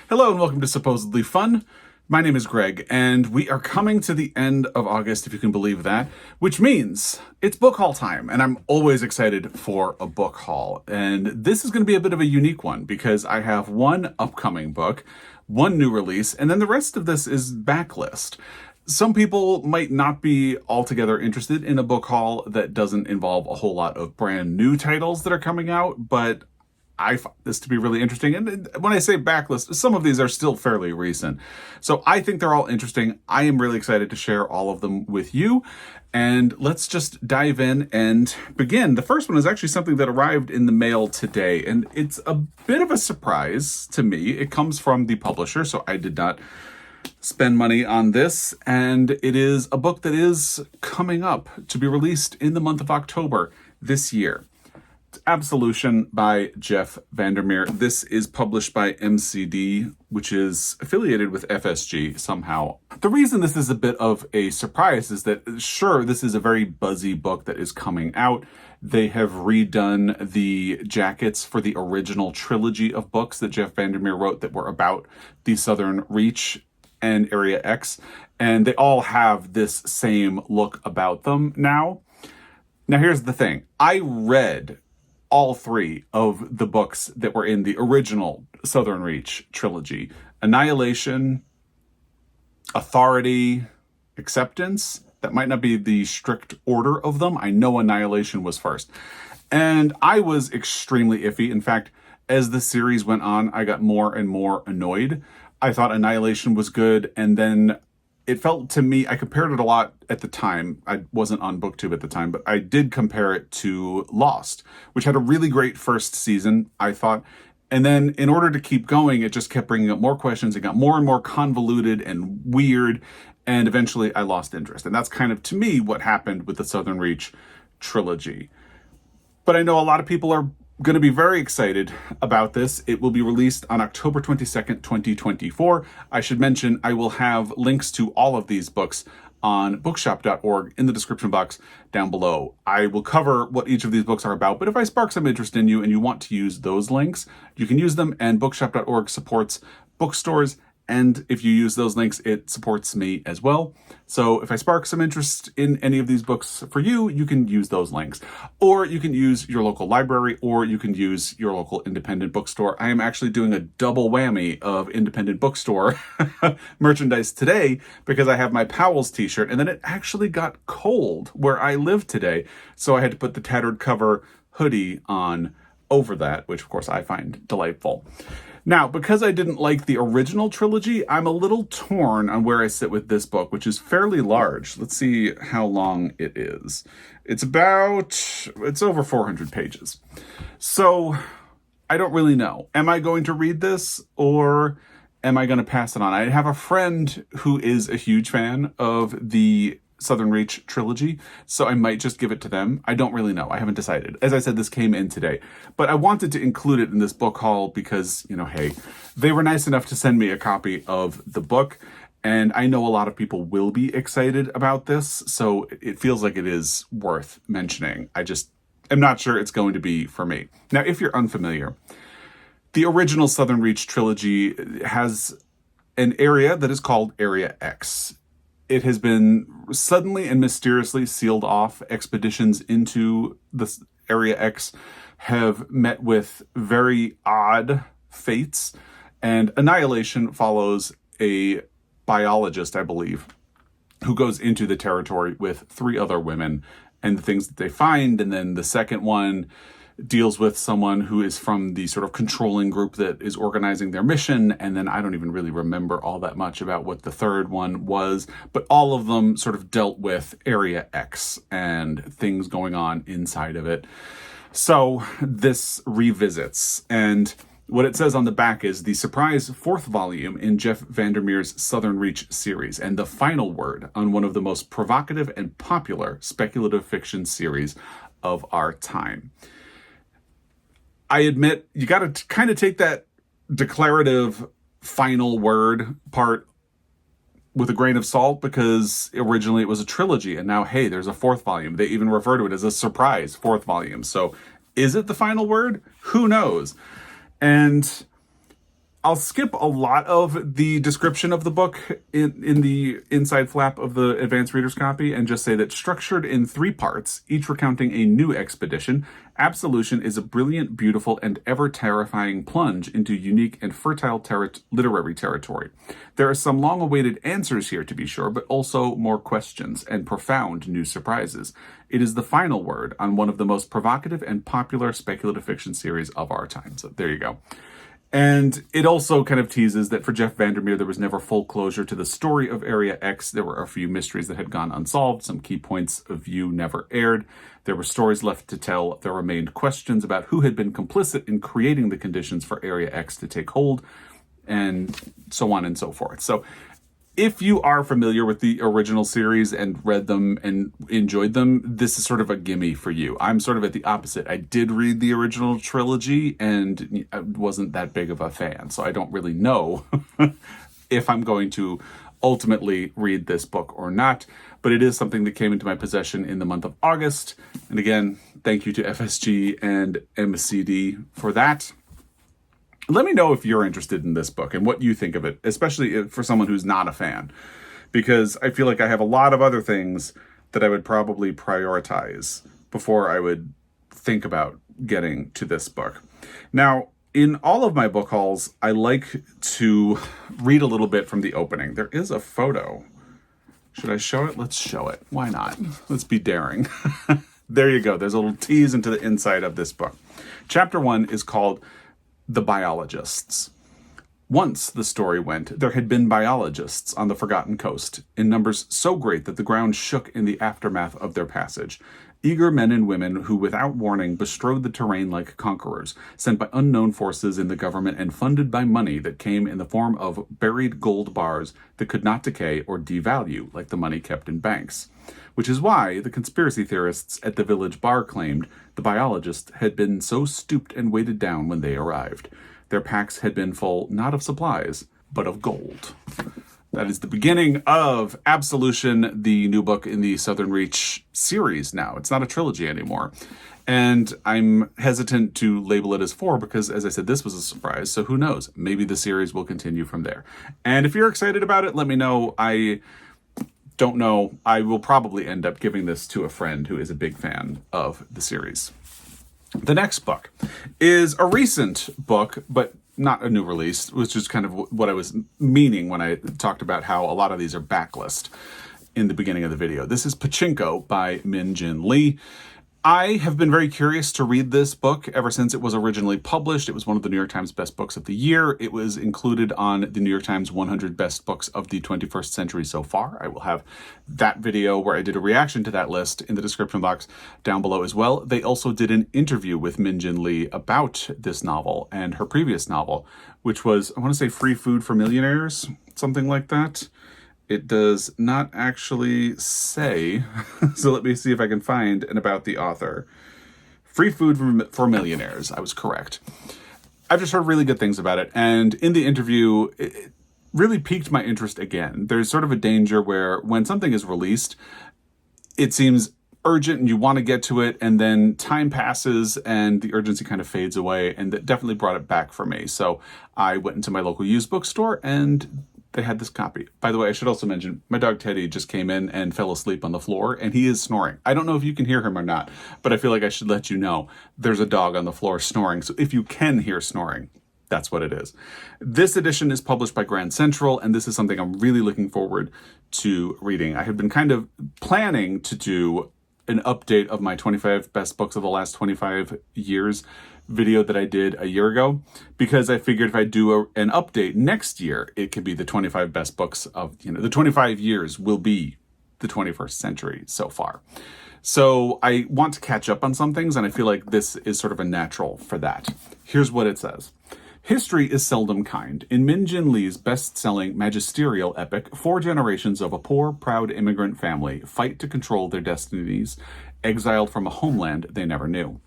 Hello and welcome to Supposedly Fun. My name is Greg, and we are coming to the end of August, if you can believe that, which means it's book haul time, and I'm always excited for a book haul. And this is going to be a bit of a unique one because I have one upcoming book, one new release, and then the rest of this is backlist. Some people might not be altogether interested in a book haul that doesn't involve a whole lot of brand new titles that are coming out, but I find this to be really interesting. And when I say backlist, some of these are still fairly recent. So I think they're all interesting. I am really excited to share all of them with you. And let's just dive in and begin. The first one is actually something that arrived in the mail today, and it's a bit of a surprise to me. It comes from the publisher, so I did not spend money on this. And it is a book that is coming up to be released in the month of October this year. Absolution by Jeff Vandermeer. This is published by MCD, which is affiliated with FSG somehow. The reason this is a bit of a surprise is that, sure, this is a very buzzy book that is coming out. They have redone the jackets for the original trilogy of books that Jeff Vandermeer wrote that were about the Southern Reach and Area X, and they all have this same look about them now. Now, here's the thing. I read all three of the books that were in the original Southern Reach trilogy: Annihilation, Authority, Acceptance. That might not be the strict order of them. I know Annihilation was first. And I was extremely iffy. In fact, as the series went on, I got more and more annoyed. I thought Annihilation was good, and then it felt to me, I compared it a lot at the time. I wasn't on BookTube at the time, but I did compare it to Lost, which had a really great first season, I thought. And then in order to keep going, it just kept bringing up more questions. It got more and more convoluted and weird. And eventually I lost interest. And that's kind of, to me, what happened with the Southern Reach trilogy. But I know a lot of people are going to be very excited about this. It will be released on October 22nd, 2024. I should mention I will have links to all of these books on bookshop.org in the description box down below. I will cover what each of these books are about, but if I spark some interest in you and you want to use those links, you can use them, and bookshop.org supports bookstores. And if you use those links, it supports me as well. So if I spark some interest in any of these books for you, you can use those links. Or you can use your local library, or you can use your local independent bookstore. I am actually doing a double whammy of independent bookstore merchandise today because I have my Powell's t-shirt, and then it actually got cold where I live today. So I had to put the tattered cover hoodie on over that, which of course I find delightful. Now, because I didn't like the original trilogy, I'm a little torn on where I sit with this book, which is fairly large. Let's see how long it is. It's over 400 pages. So I don't really know. Am I going to read this, or am I going to pass it on? I have a friend who is a huge fan of the Southern Reach trilogy, so I might just give it to them. I don't really know. I haven't decided. As I said, this came in today, but I wanted to include it in this book haul because, hey, they were nice enough to send me a copy of the book, and I know a lot of people will be excited about this, so it feels like it is worth mentioning. I just am not sure it's going to be for me. Now, if you're unfamiliar, the original Southern Reach trilogy has an area that is called Area X. It has been suddenly and mysteriously sealed off. Expeditions into this Area X have met with very odd fates, and Annihilation follows a biologist, I believe, who goes into the territory with 3 other women and the things that they find. And then the second one deals with someone who is from the sort of controlling group that is organizing their mission. And then I don't even really remember all that much about what the third one was, but all of them sort of dealt with Area X and things going on inside of it. So this revisits, and what it says on the back is the surprise 4th volume in Jeff Vandermeer's Southern Reach series, and the final word on one of the most provocative and popular speculative fiction series of our time. I admit, you got to kind of take that declarative final word part with a grain of salt, because originally it was a trilogy, and now, hey, there's a 4th volume. They even refer to it as a surprise 4th volume. So is it the final word? Who knows? And I'll skip a lot of the description of the book in the inside flap of the advanced reader's copy and just say that structured in 3 parts, each recounting a new expedition, Absolution is a brilliant, beautiful, and ever-terrifying plunge into unique and fertile literary territory. There are some long-awaited answers here, to be sure, but also more questions and profound new surprises. It is the final word on one of the most provocative and popular speculative fiction series of our time. So there you go. And it also kind of teases that for Jeff Vandermeer, there was never full closure to the story of Area X. There were a few mysteries that had gone unsolved. Some key points of view never aired. There were stories left to tell. There remained questions about who had been complicit in creating the conditions for Area X to take hold, and so on and so forth. So if you are familiar with the original series and read them and enjoyed them, this is sort of a gimme for you. I'm sort of at the opposite. I did read the original trilogy and I wasn't that big of a fan, so I don't really know if I'm going to ultimately read this book or not, but it is something that came into my possession in the month of August. And again, thank you to FSG and MCD for that. Let me know if you're interested in this book and what you think of it, especially for someone who's not a fan, because I feel like I have a lot of other things that I would probably prioritize before I would think about getting to this book. Now, in all of my book hauls, I like to read a little bit from the opening. There is a photo. Should I show it? Let's show it. Why not? Let's be daring. There you go. There's a little tease into the inside of this book. Chapter 1 is called The Biologists. Once, the story went, there had been biologists on the Forgotten Coast, in numbers so great that the ground shook in the aftermath of their passage. Eager men and women who, without warning, bestrode the terrain like conquerors, sent by unknown forces in the government and funded by money that came in the form of buried gold bars that could not decay or devalue like the money kept in banks. Which is why the conspiracy theorists at the village bar claimed the biologists had been so stooped and weighted down when they arrived. Their packs had been full not of supplies, but of gold. That is the beginning of Absolution, the new book in the Southern Reach series now. It's not a trilogy anymore. And I'm hesitant to label it as 4 because, as I said, this was a surprise. So who knows? Maybe the series will continue from there. And if you're excited about it, let me know. I don't know. I will probably end up giving this to a friend who is a big fan of the series. The next book is a recent book, but not a new release, which is kind of what I was meaning when I talked about how a lot of these are backlist in the beginning of the video. This is Pachinko by Min Jin Lee. I have been very curious to read this book ever since it was originally published. It was one of the New York Times Best Books of the Year. It was included on the New York Times 100 Best Books of the 21st Century so far. I will have that video where I did a reaction to that list in the description box down below as well. They also did an interview with Min Jin Lee about this novel and her previous novel, which was, I want to say, Free Food for Millionaires, something like that. It does not actually say, so let me see if I can find an about the author. Free Food for Millionaires, I was correct. I've just heard really good things about it, and in the interview, it really piqued my interest again. There's sort of a danger where when something is released, it seems urgent and you want to get to it, and then time passes and the urgency kind of fades away, and that definitely brought it back for me. So I went into my local used bookstore and they had this copy. By the way, I should also mention, my dog Teddy just came in and fell asleep on the floor, and he is snoring. I don't know if you can hear him or not, but I feel like I should let you know there's a dog on the floor snoring. So if you can hear snoring, that's what it is. This edition is published by Grand Central, and this is something I'm really looking forward to reading. I had been kind of planning to do an update of my 25 best books of the last 25 years video that I did a year ago, because I figured if I do an update next year, it could be the 25 best books of, the 25 years will be the 21st century so far. So I want to catch up on some things, and I feel like this is sort of a natural for that. Here's what it says. History is seldom kind. In Min Jin Lee's best-selling magisterial epic, 4 generations of a poor, proud immigrant family fight to control their destinies, exiled from a homeland they never knew.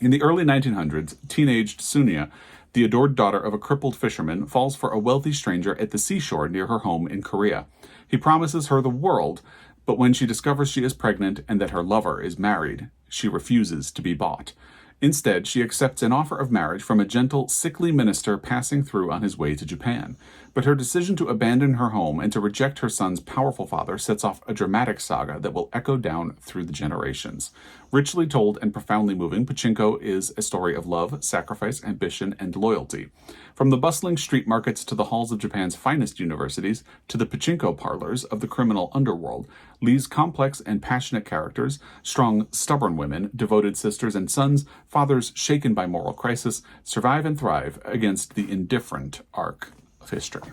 In the early 1900s, teenaged Sunya, the adored daughter of a crippled fisherman, falls for a wealthy stranger at the seashore near her home in Korea. He promises her the world, but when she discovers she is pregnant and that her lover is married, she refuses to be bought. Instead, she accepts an offer of marriage from a gentle, sickly minister passing through on his way to Japan. But her decision to abandon her home and to reject her son's powerful father sets off a dramatic saga that will echo down through the generations. Richly told and profoundly moving, Pachinko is a story of love, sacrifice, ambition, and loyalty. From the bustling street markets to the halls of Japan's finest universities to the pachinko parlors of the criminal underworld, Lee's complex and passionate characters, strong, stubborn women, devoted sisters and sons, fathers shaken by moral crisis, survive and thrive against the indifferent arc of history.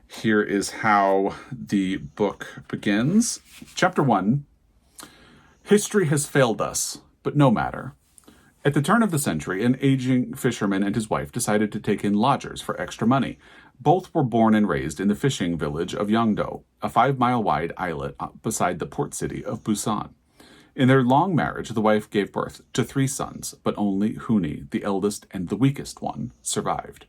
Here is how the book begins. Chapter 1. History has failed us, but no matter. At the turn of the century, an aging fisherman and his wife decided to take in lodgers for extra money. Both were born and raised in the fishing village of Yongdo, a 5-mile-wide islet beside the port city of Busan. In their long marriage, the wife gave birth to 3 sons, but only Huni, the eldest and the weakest one, survived.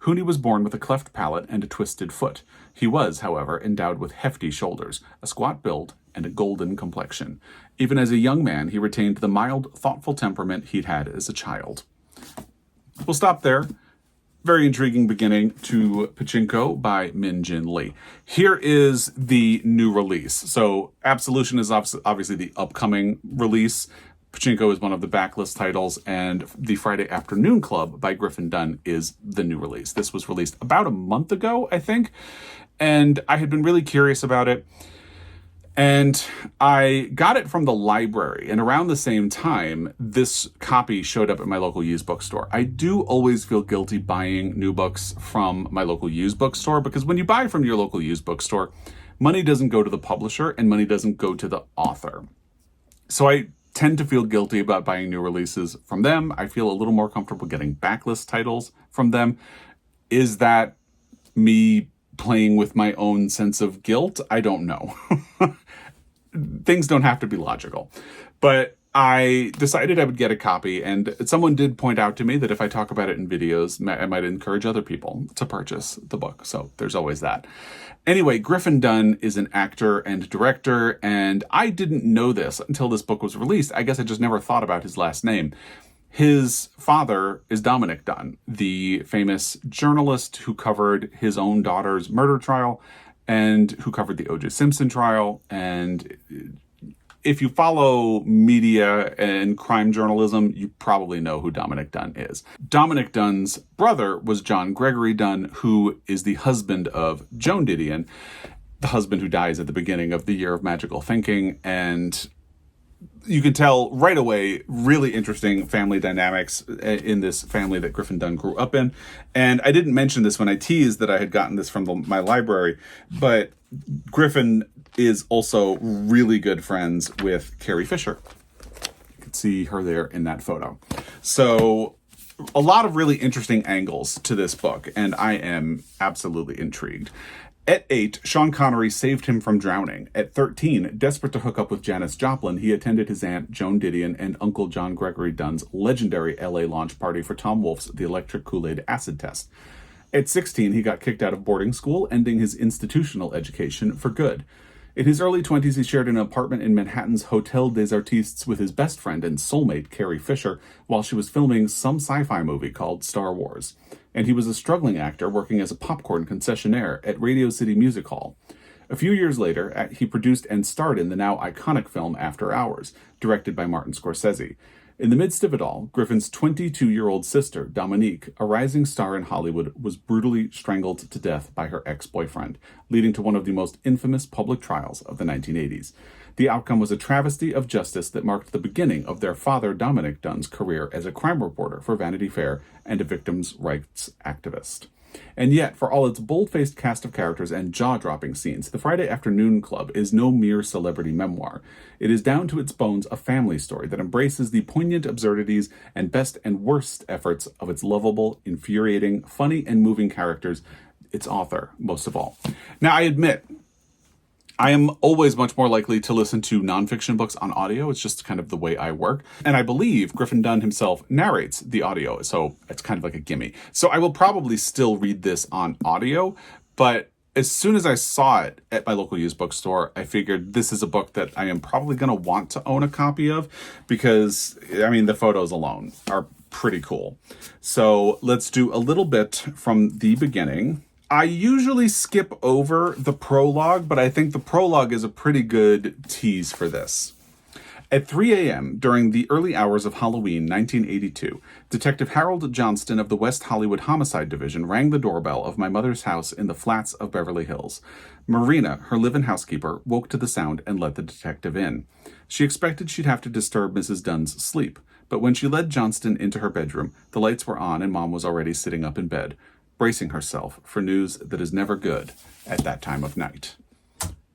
Huni was born with a cleft palate and a twisted foot. He was, however, endowed with hefty shoulders, a squat build, and a golden complexion. Even as a young man, he retained the mild, thoughtful temperament he'd had as a child. We'll stop there. Very intriguing beginning to Pachinko by Min Jin Lee. Here is the new release. So Absolution is obviously the upcoming release. Pachinko is one of the backlist titles, and The Friday Afternoon Club by Griffin Dunne is the new release. This was released about a month ago, I think, and I had been really curious about it. And I got it from the library, and around the same time, this copy showed up at my local used bookstore. I do always feel guilty buying new books from my local used bookstore, because when you buy from your local used bookstore, money doesn't go to the publisher and money doesn't go to the author. So I tend to feel guilty about buying new releases from them. I feel a little more comfortable getting backlist titles from them. Is that me playing with my own sense of guilt? I don't know. Things don't have to be logical. But I decided I would get a copy, and someone did point out to me that if I talk about it in videos, I might encourage other people to purchase the book. So there's always that. Anyway, Griffin Dunne is an actor and director, and I didn't know this until this book was released. I guess I just never thought about his last name. His father is Dominick Dunne, the famous journalist who covered his own daughter's murder trial and who covered the O.J. Simpson trial. And if you follow media and crime journalism, you probably know who Dominick Dunne is. Dominick Dunne's brother was John Gregory Dunne, who is the husband of Joan Didion, the husband who dies at the beginning of The Year of Magical Thinking. And you can tell right away, really interesting family dynamics in this family that Griffin Dunne grew up in. And I didn't mention this when I teased that I had gotten this from my library, but Griffin is also really good friends with Carrie Fisher. You can see her there in that photo. So a lot of really interesting angles to this book, and I am absolutely intrigued. At 8, Sean Connery saved him from drowning. At 13, desperate to hook up with Janis Joplin, he attended his aunt Joan Didion and Uncle John Gregory Dunne's legendary LA launch party for Tom Wolfe's The Electric Kool-Aid Acid Test. At 16, he got kicked out of boarding school, ending his institutional education for good. In his early 20s, he shared an apartment in Manhattan's Hotel des Artistes with his best friend and soulmate, Carrie Fisher, while she was filming some sci-fi movie called Star Wars. And he was a struggling actor working as a popcorn concessionaire at Radio City Music Hall. A few years later, he produced and starred in the now iconic film After Hours, directed by Martin Scorsese. In the midst of it all, Griffin's 22-year-old sister, Dominique, a rising star in Hollywood, was brutally strangled to death by her ex-boyfriend, leading to one of the most infamous public trials of the 1980s. The outcome was a travesty of justice that marked the beginning of their father, Dominick Dunne's career as a crime reporter for Vanity Fair and a victims' rights activist. And yet, for all its bold-faced cast of characters and jaw-dropping scenes, The Friday Afternoon Club is no mere celebrity memoir. It is down to its bones a family story that embraces the poignant absurdities and best and worst efforts of its lovable, infuriating, funny, and moving characters, its author, most of all. Now, I admit, I am always much more likely to listen to nonfiction books on audio. It's just kind of the way I work. And I believe Griffin Dunne himself narrates the audio, so it's kind of like a gimme. So I will probably still read this on audio, but as soon as I saw it at my local used bookstore, I figured this is a book that I am probably going to want to own a copy of because, I mean, the photos alone are pretty cool. So let's do a little bit from the beginning. I usually skip over the prologue, but I think the prologue is a pretty good tease for this. At 3 a.m., during the early hours of Halloween 1982, Detective Harold Johnston of the West Hollywood Homicide Division rang the doorbell of my mother's house in the flats of Beverly Hills. Marina, her live-in housekeeper, woke to the sound and let the detective in. She expected she'd have to disturb Mrs. Dunn's sleep, but when she led Johnston into her bedroom, the lights were on and Mom was already sitting up in bed, bracing herself for news that is never good at that time of night.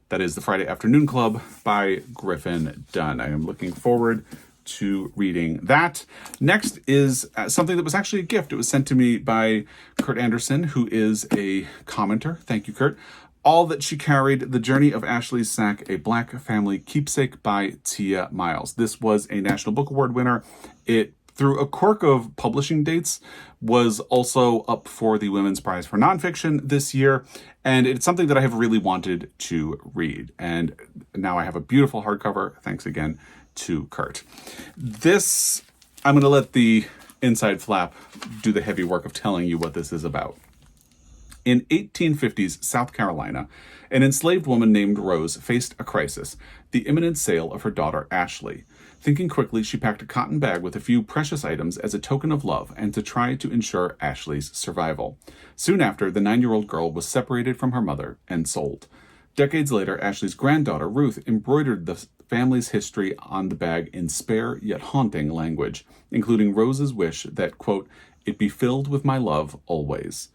That is The Friday Afternoon Club by Griffin Dunne. I am looking forward to reading that. Next is something that was actually a gift. It was sent to me by Kurt Anderson, who is a commenter. Thank you, Kurt. All That She Carried, The Journey of Ashley Sack, A Black Family Keepsake by Tia Miles. This was a National Book Award winner. It, through a quirk of publishing dates, was also up for the Women's Prize for Nonfiction this year. And it's something that I have really wanted to read. And now I have a beautiful hardcover. Thanks again to Kurt. This, I'm going to let the inside flap do the heavy work of telling you what this is about. In 1850s South Carolina, an enslaved woman named Rose faced a crisis, the imminent sale of her daughter Ashley. Thinking quickly, she packed a cotton bag with a few precious items as a token of love and to try to ensure Ashley's survival. Soon after, the 9-year-old girl was separated from her mother and sold. Decades later, Ashley's granddaughter, Ruth, embroidered the family's history on the bag in spare yet haunting language, including Rose's wish that, quote, "it be filled with my love always."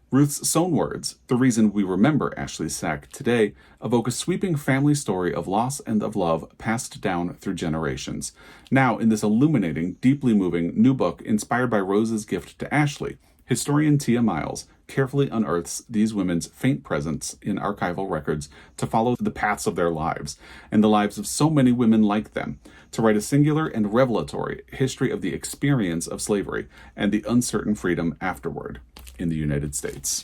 Ruth's sewn words, the reason we remember Ashley Sack today, evoke a sweeping family story of loss and of love passed down through generations. Now, in this illuminating, deeply moving new book inspired by Rose's gift to Ashley, historian Tia Miles carefully unearths these women's faint presence in archival records to follow the paths of their lives, and the lives of so many women like them, to write a singular and revelatory history of the experience of slavery and the uncertain freedom afterward in the United States.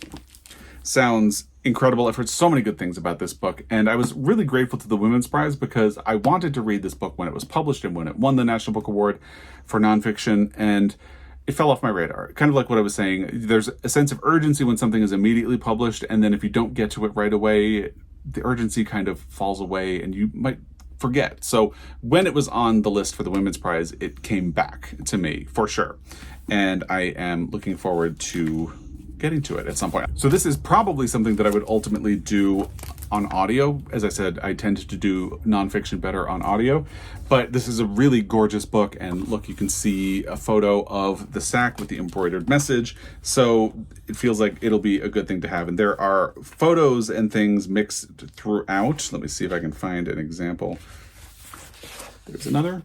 Sounds incredible. I've heard so many good things about this book, and I was really grateful to the Women's Prize because I wanted to read this book when it was published and when it won the National Book Award for Nonfiction, and it fell off my radar. Kind of like what I was saying, there's a sense of urgency when something is immediately published, and then if you don't get to it right away, the urgency kind of falls away and you might forget. So when it was on the list for the Women's Prize, it came back to me for sure. And I am looking forward to getting to it at some point. So this is probably something that I would ultimately do on audio. As I said, I tend to do nonfiction better on audio, but this is a really gorgeous book. And look, you can see a photo of the sack with the embroidered message. So it feels like it'll be a good thing to have. And there are photos and things mixed throughout. Let me see if I can find an example. There's another.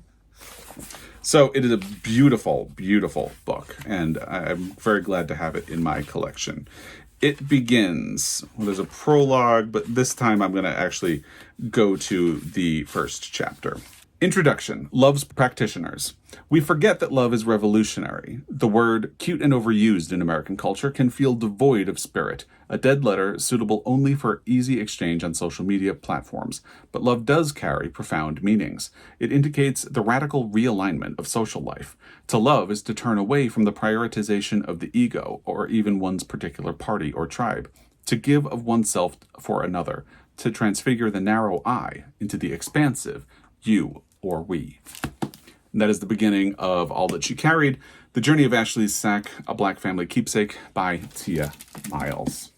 So it is a beautiful, beautiful book, and I'm very glad to have it in my collection. It begins, well, there's a prologue, but this time I'm going to actually go to the first chapter. Introduction, Love's Practitioners. We forget that love is revolutionary. The word, cute and overused in American culture, can feel devoid of spirit, a dead letter suitable only for easy exchange on social media platforms. But love does carry profound meanings. It indicates the radical realignment of social life. To love is to turn away from the prioritization of the ego or even one's particular party or tribe, to give of oneself for another, to transfigure the narrow I into the expansive you or we. And that is the beginning of All That She Carried, The Journey of Ashley Sack, A Black Family Keepsake by Tia Miles.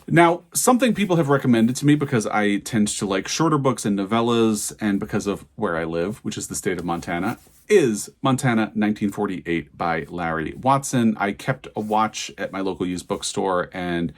Now, something people have recommended to me because I tend to like shorter books and novellas, and because of where I live, which is the state of Montana, is Montana 1948 by Larry Watson. I kept a watch at my local used bookstore, and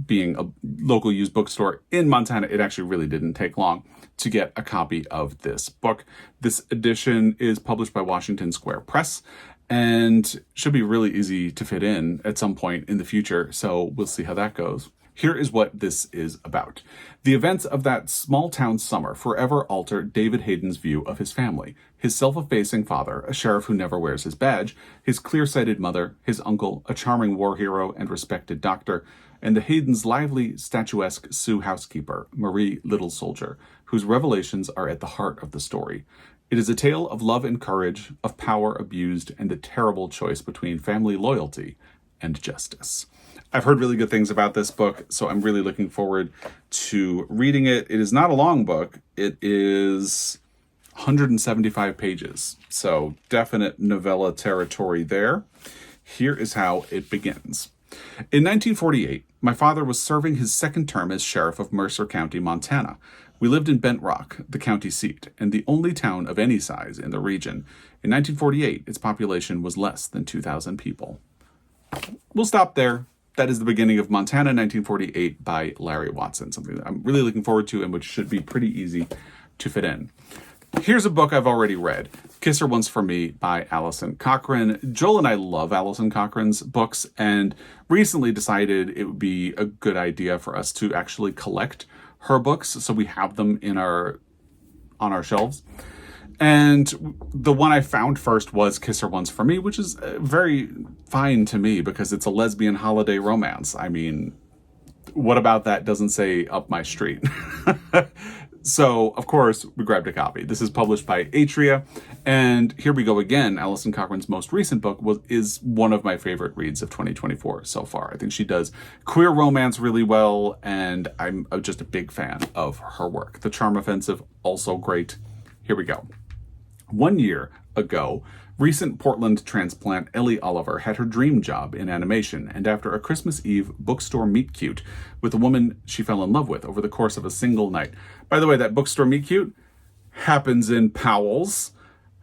being a local used bookstore in Montana, it actually really didn't take long to get a copy of this book. This edition is published by Washington Square Press and should be really easy to fit in at some point in the future, so we'll see how that goes. Here is what this is about. The events of that small town summer forever alter David Hayden's view of his family. His self-effacing father, a sheriff who never wears his badge, his clear-sighted mother, his uncle, a charming war hero and respected doctor, and the Hayden's lively, statuesque Sioux housekeeper, Marie Little Soldier, whose revelations are at the heart of the story. It is a tale of love and courage, of power abused, and the terrible choice between family loyalty and justice. I've heard really good things about this book, so I'm really looking forward to reading it. It is not a long book. It is 175 pages, so definite novella territory there. Here is how it begins. In 1948, my father was serving his second term as sheriff of Mercer County, Montana. We lived in Bent Rock, the county seat, and the only town of any size in the region. In 1948, its population was less than 2,000 people. We'll stop there. That is the beginning of Montana, 1948 by Larry Watson, something that I'm really looking forward to and which should be pretty easy to fit in. Here's a book I've already read, Kiss Her Once for Me by Alison Cochrane. Joel and I love Alison Cochrane's books and recently decided it would be a good idea for us to actually collect her books so we have them on our shelves. And the one I found first was Kiss Her Once for Me, which is very fine to me because it's a lesbian holiday romance. I mean, what about that doesn't say up my street? So, of course, we grabbed a copy. This is published by Atria. And here we go again. Alison Cochrane's most recent book is one of my favorite reads of 2024 so far. I think she does queer romance really well, and I'm just a big fan of her work. The Charm Offensive, also great. Here we go. 1 year ago, recent Portland transplant Ellie Oliver had her dream job in animation, and after a Christmas Eve bookstore meet-cute with a woman she fell in love with over the course of a single night. By the way, that bookstore meet-cute happens in Powell's.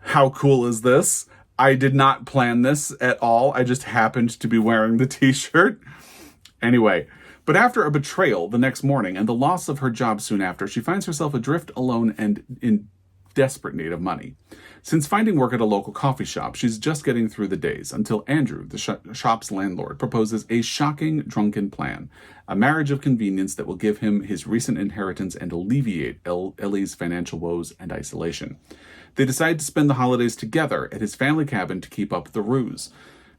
How cool is this? I did not plan this at all. I just happened to be wearing the t-shirt. Anyway, but after a betrayal the next morning and the loss of her job soon after, she finds herself adrift, alone, and in desperate need of money. Since finding work at a local coffee shop, she's just getting through the days until Andrew, the shop's landlord, proposes a shocking drunken plan, a marriage of convenience that will give him his recent inheritance and alleviate Ellie's financial woes and isolation. They decide to spend the holidays together at his family cabin to keep up the ruse.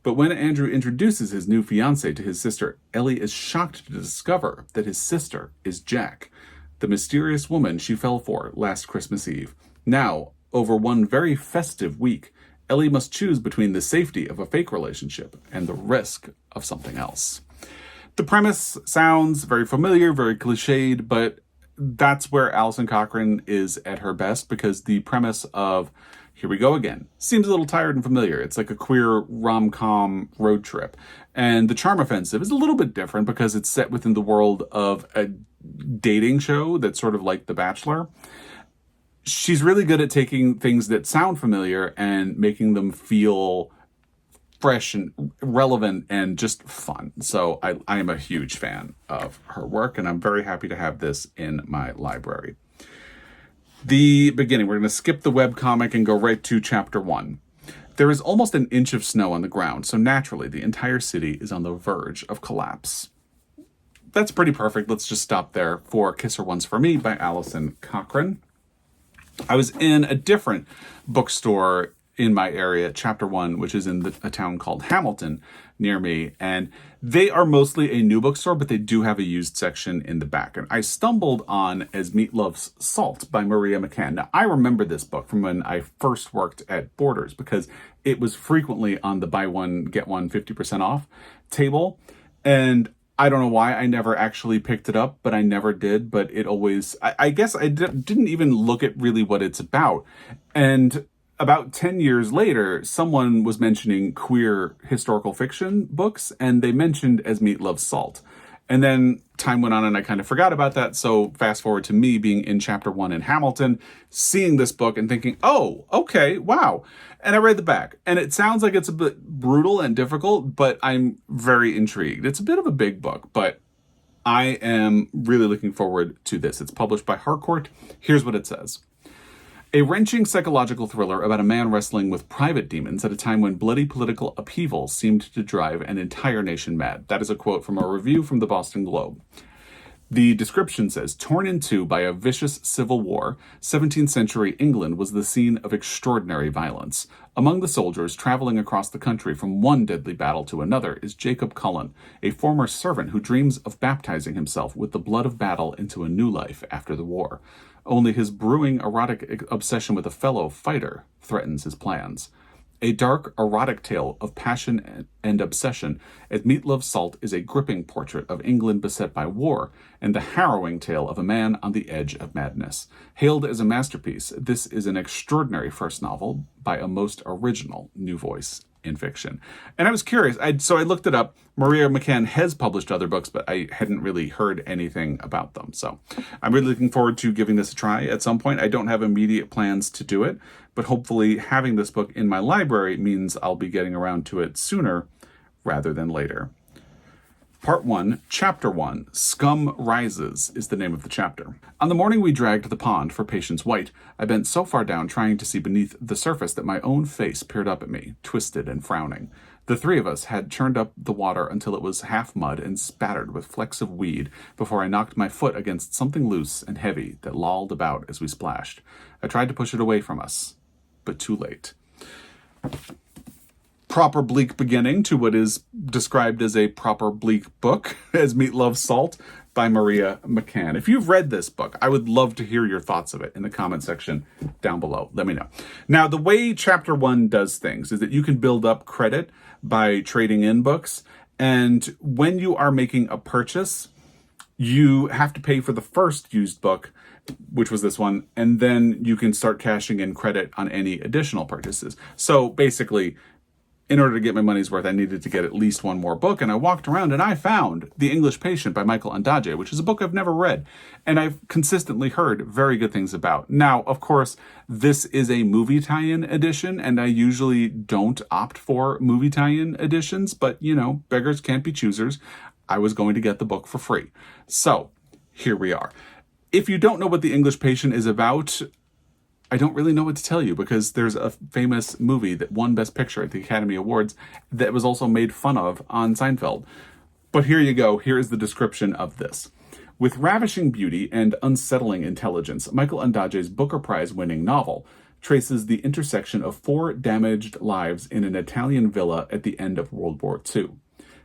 But when Andrew introduces his new fiancée to his sister, Ellie is shocked to discover that his sister is Jack, the mysterious woman she fell for last Christmas Eve. Now, over one very festive week, Ellie must choose between the safety of a fake relationship and the risk of something else. The premise sounds very familiar, very cliched, but that's where Alison Cochrane is at her best, because the premise of here we go again seems a little tired and familiar. It's like a queer rom-com road trip. And The Charm Offensive is a little bit different because it's set within the world of a dating show that's sort of like The Bachelor. She's really good at taking things that sound familiar and making them feel fresh and relevant and just fun. So I am a huge fan of her work, and I'm very happy to have this in my library. The beginning, we're going to skip the webcomic and go right to chapter 1. There is almost an inch of snow on the ground, so naturally the entire city is on the verge of collapse. That's pretty perfect. Let's just stop there for Kiss Her Once for Me by Alison Cochrane. I was in a different bookstore in my area, chapter 1, which is in a town called Hamilton near me. And they are mostly a new bookstore, but they do have a used section in the back. And I stumbled on As Meat Loves Salt by Maria McCann. Now, I remember this book from when I first worked at Borders because it was frequently on the buy one, get one 50% off table. And I don't know why I never actually picked it up, but I never did. But it always, I guess I didn't even look at really what it's about. And about 10 years later, someone was mentioning queer historical fiction books, and they mentioned As Meat Loves Salt. And then time went on and I kind of forgot about that. So fast forward to me being in chapter 1 in Hamilton, seeing this book and thinking, oh, okay, wow. And I read the back, and it sounds like it's a bit brutal and difficult, but I'm very intrigued. It's a bit of a big book, but I am really looking forward to this. It's published by Harcourt. Here's what it says. A wrenching psychological thriller about a man wrestling with private demons at a time when bloody political upheaval seemed to drive an entire nation mad. That is a quote from a review from the Boston Globe. The description says, torn in two by a vicious civil war, 17th century England was the scene of extraordinary violence. Among the soldiers traveling across the country from one deadly battle to another is Jacob Cullen, a former servant who dreams of baptizing himself with the blood of battle into a new life after the war. Only his brewing erotic obsession with a fellow fighter threatens his plans. A dark, erotic tale of passion and obsession, as Meat Loves Salt is a gripping portrait of England beset by war, and the harrowing tale of a man on the edge of madness. Hailed as a masterpiece, this is an extraordinary first novel by a most original new voice in fiction. And I was curious, so I looked it up. Maria McCann has published other books, but I hadn't really heard anything about them. So I'm really looking forward to giving this a try at some point. I don't have immediate plans to do it, but hopefully having this book in my library means I'll be getting around to it sooner rather than later. Part 1, Chapter 1, Scum Rises is the name of the chapter. On the morning we dragged the pond for Patience White, I bent so far down trying to see beneath the surface that my own face peered up at me, twisted and frowning. The three of us had churned up the water until it was half mud and spattered with flecks of weed before I knocked my foot against something loose and heavy that lolled about as we splashed. I tried to push it away from us, but too late. Proper bleak beginning to what is described as a proper bleak book, as Meat Loves Salt by Maria McCann. If you've read this book, I would love to hear your thoughts of it in the comment section down below. Let me know. Now, the way Chapter 1 does things is that you can build up credit by trading in books, and when you are making a purchase, you have to pay for the first used book, which was this one, and then you can start cashing in credit on any additional purchases. So basically, in order to get my money's worth, I needed to get at least one more book, and I walked around and I found The English Patient by Michael Ondaatje, which is a book I've never read, and I've consistently heard very good things about. Now, of course, this is a movie tie-in edition, and I usually don't opt for movie tie-in editions, but, you know, beggars can't be choosers. I was going to get the book for free. So, here we are. If you don't know what The English Patient is about, I don't really know what to tell you, because there's a famous movie that won Best Picture at the Academy Awards that was also made fun of on Seinfeld. But here you go. Here is the description of this. With ravishing beauty and unsettling intelligence, Michael Ondaatje's Booker Prize-winning novel traces the intersection of four damaged lives in an Italian villa at the end of World War II.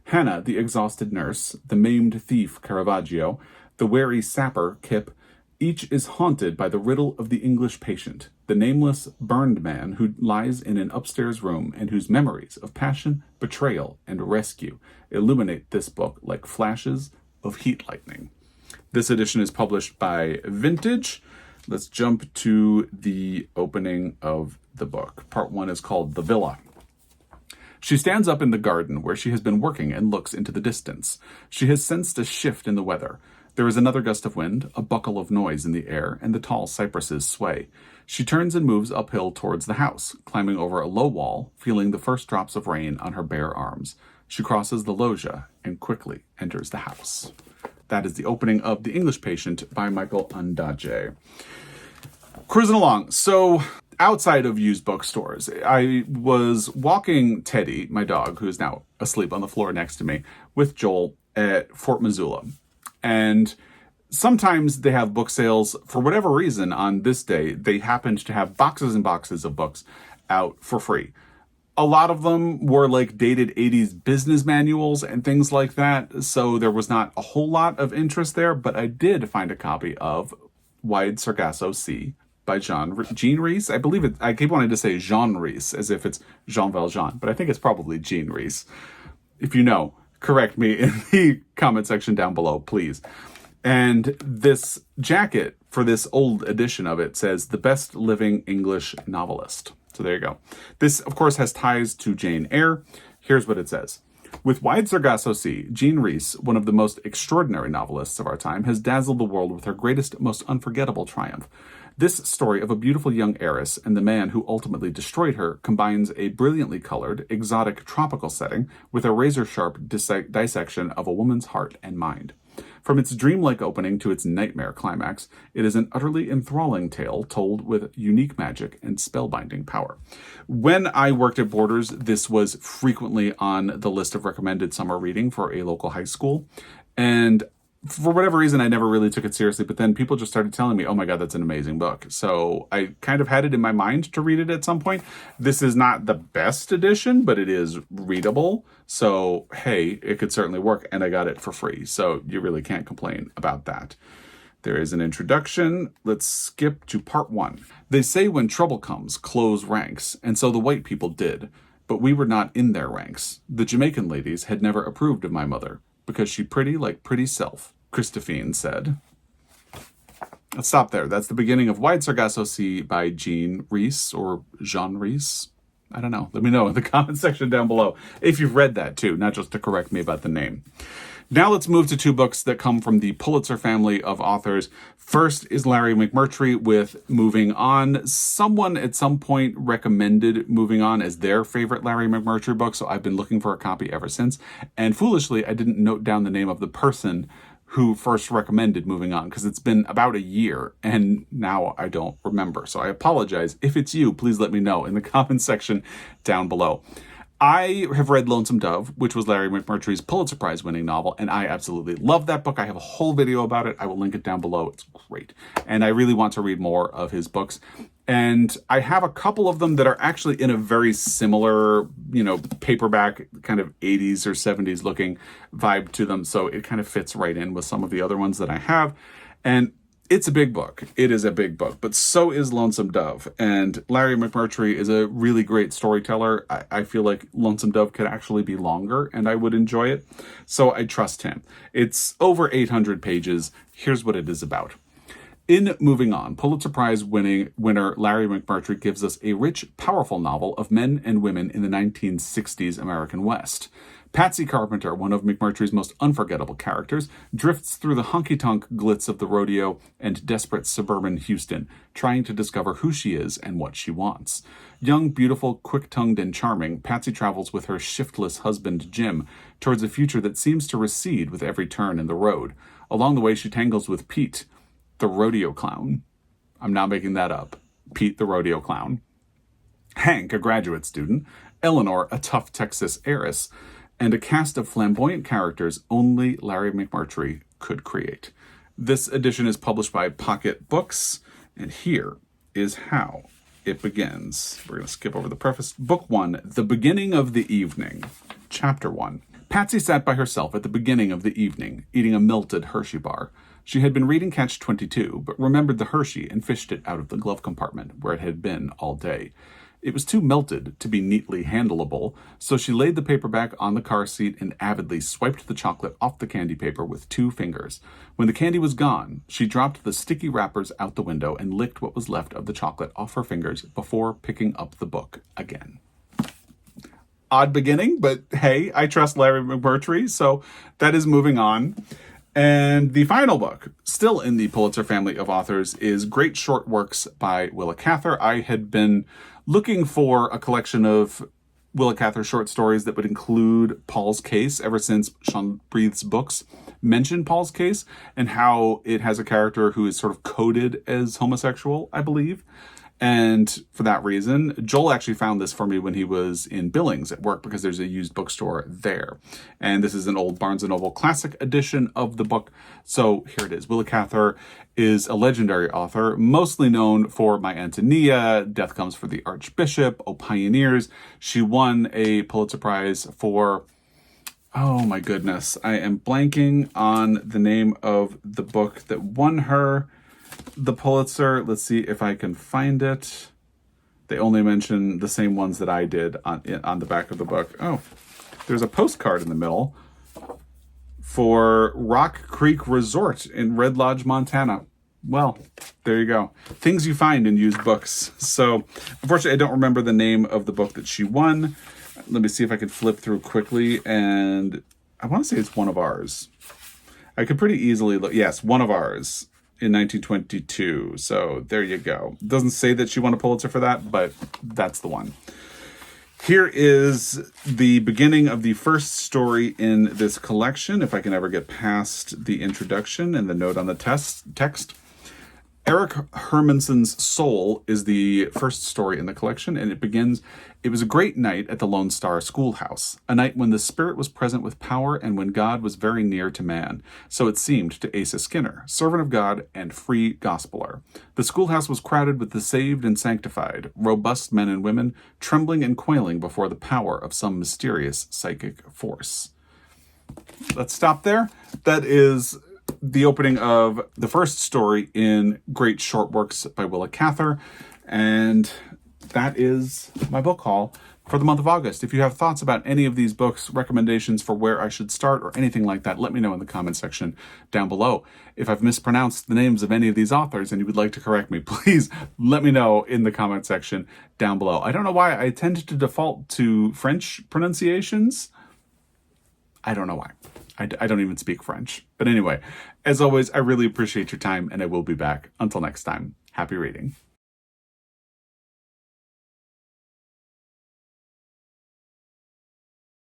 Hannah, the exhausted nurse, the maimed thief Caravaggio, the wary sapper Kip, each is haunted by the riddle of the English patient, the nameless, burned man who lies in an upstairs room and whose memories of passion, betrayal, and rescue illuminate this book like flashes of heat lightning. This edition is published by Vintage. Let's jump to the opening of the book. Part 1 is called The Villa. She stands up in the garden where she has been working and looks into the distance. She has sensed a shift in the weather. There is another gust of wind, a buckle of noise in the air, and the tall cypresses sway. She turns and moves uphill towards the house, climbing over a low wall, feeling the first drops of rain on her bare arms. She crosses the loggia and quickly enters the house. That is the opening of The English Patient by Michael Ondaatje. Cruising along. So, outside of used bookstores, I was walking Teddy, my dog, who is now asleep on the floor next to me, with Joel at Fort Missoula. And sometimes they have book sales. For whatever reason, on this day, they happened to have boxes and boxes of books out for free. A lot of them were like dated 80s business manuals and things like that, so there was not a whole lot of interest there, but I did find a copy of Wide Sargasso Sea by Jean Rhys. I believe it. I keep wanting to say Jean Rhys as if it's Jean Valjean, but I think it's probably Jean Rhys. If you know, correct me in the comment section down below, please. And this jacket for this old edition of it says the best living English novelist. So there you go. This, of course, has ties to Jane Eyre. Here's what it says. With Wide Sargasso Sea, Jean Rhys, one of the most extraordinary novelists of our time, has dazzled the world with her greatest, most unforgettable triumph. This story of a beautiful young heiress and the man who ultimately destroyed her combines a brilliantly colored, exotic tropical setting with a razor-sharp dissection of a woman's heart and mind. From its dreamlike opening to its nightmare climax, it is an utterly enthralling tale told with unique magic and spellbinding power. When I worked at Borders, this was frequently on the list of recommended summer reading for a local high school, and for whatever reason, I never really took it seriously, but then people just started telling me, oh my God, that's an amazing book. So I kind of had it in my mind to read it at some point. This is not the best edition, but it is readable. So, hey, it could certainly work. And I got it for free. So you really can't complain about that. There is an introduction. Let's skip to part 1. They say when trouble comes, close ranks. And so the white people did. But we were not in their ranks. The Jamaican ladies had never approved of my mother, because she pretty like pretty self, Christophine said. Let's stop there. That's the beginning of Wide Sargasso Sea by Jean Rhys, or Jean Rhys. I don't know. Let me know in the comment section down below if you've read that too, not just to correct me about the name. Now let's move to 2 books that come from the Pulitzer family of authors. First is Larry McMurtry with Moving On. Someone at some point recommended Moving On as their favorite Larry McMurtry book, so I've been looking for a copy ever since. And foolishly, I didn't note down the name of the person who first recommended Moving On, because it's been about a year and now I don't remember. So I apologize. If it's you, please let me know in the comment section down below. I have read Lonesome Dove, which was Larry McMurtry's Pulitzer Prize winning novel, and I absolutely love that book. I have a whole video about it. I will link it down below. It's great. And I really want to read more of his books. And I have a couple of them that are actually in a very similar, paperback kind of 80s or 70s looking vibe to them. So it kind of fits right in with some of the other ones that I have. And it's a big book. It is a big book, but so is Lonesome Dove. And Larry McMurtry is a really great storyteller. I feel like Lonesome Dove could actually be longer and I would enjoy it. So I trust him. It's over 800 pages. Here's what it is about. In Moving On, Pulitzer Prize winner Larry McMurtry gives us a rich, powerful novel of men and women in the 1960s American West. Patsy Carpenter, one of McMurtry's most unforgettable characters, drifts through the honky-tonk glitz of the rodeo and desperate suburban Houston, trying to discover who she is and what she wants. Young, beautiful, quick-tongued, and charming, Patsy travels with her shiftless husband, Jim, towards a future that seems to recede with every turn in the road. Along the way, she tangles with Pete, the rodeo clown. I'm not making that up. Pete, the rodeo clown. Hank, a graduate student. Eleanor, a tough Texas heiress. And a cast of flamboyant characters only Larry McMurtry could create. This edition is published by Pocket Books, and here is how it begins. We're going to skip over the preface. Book 1, The Beginning of the Evening. Chapter 1. Patsy sat by herself at the beginning of the evening, eating a melted Hershey bar. She had been reading Catch-22, but remembered the Hershey and fished it out of the glove compartment, where it had been all day. It was too melted to be neatly handleable, so she laid the paperback on the car seat and avidly swiped the chocolate off the candy paper with 2 fingers. When the candy was gone, she dropped the sticky wrappers out the window and licked what was left of the chocolate off her fingers before picking up the book again. Odd beginning, but hey, I trust Larry McMurtry, so that is Moving On. And the final book, still in the Pulitzer family of authors, is Great Short Works by Willa Cather. I had been looking for a collection of Willa Cather short stories that would include Paul's Case ever since Sean Breathe's books mentioned Paul's Case and how it has a character who is sort of coded as homosexual, I believe. And for that reason, Joel actually found this for me when he was in Billings at work because there's a used bookstore there. And this is an old Barnes & Noble classic edition of the book. So here it is. Willa Cather is a legendary author, mostly known for My Antonia, Death Comes for the Archbishop, O Pioneers. She won a Pulitzer Prize for, oh my goodness, I am blanking on the name of the book that won her the Pulitzer. Let's see if I can find it. They only mention the same ones that I did on the back of the book. Oh, there's a postcard in the middle for Rock Creek Resort in Red Lodge, Montana. Well, there you go. Things you find in used books. So, unfortunately, I don't remember the name of the book that she won. Let me see if I can flip through quickly. And I want to say it's one of ours. I could pretty easily look. Yes, one of ours. In 1922. So there you go. Doesn't say that she won a Pulitzer for that, but that's the one. Here is the beginning of the first story in this collection, if I can ever get past the introduction and the note on the text. Eric Hermanson's Soul is the first story in the collection, and it begins, "It was a great night at the Lone Star Schoolhouse, a night when the Spirit was present with power and when God was very near to man. So it seemed to Asa Skinner, servant of God and free gospeler. The schoolhouse was crowded with the saved and sanctified, robust men and women, trembling and quailing before the power of some mysterious psychic force." Let's stop there. That is the opening of the first story in Great Short Works by Willa Cather. And that is my book haul for the month of August. If you have thoughts about any of these books, recommendations for where I should start, or anything like that, let me know in the comment section down below. If I've mispronounced the names of any of these authors and you would like to correct me, please let me know in the comment section down below. I don't know why I tend to default to French pronunciations. I don't know why. I don't even speak French. But anyway, as always, I really appreciate your time, and I will be back. Until next time, happy reading.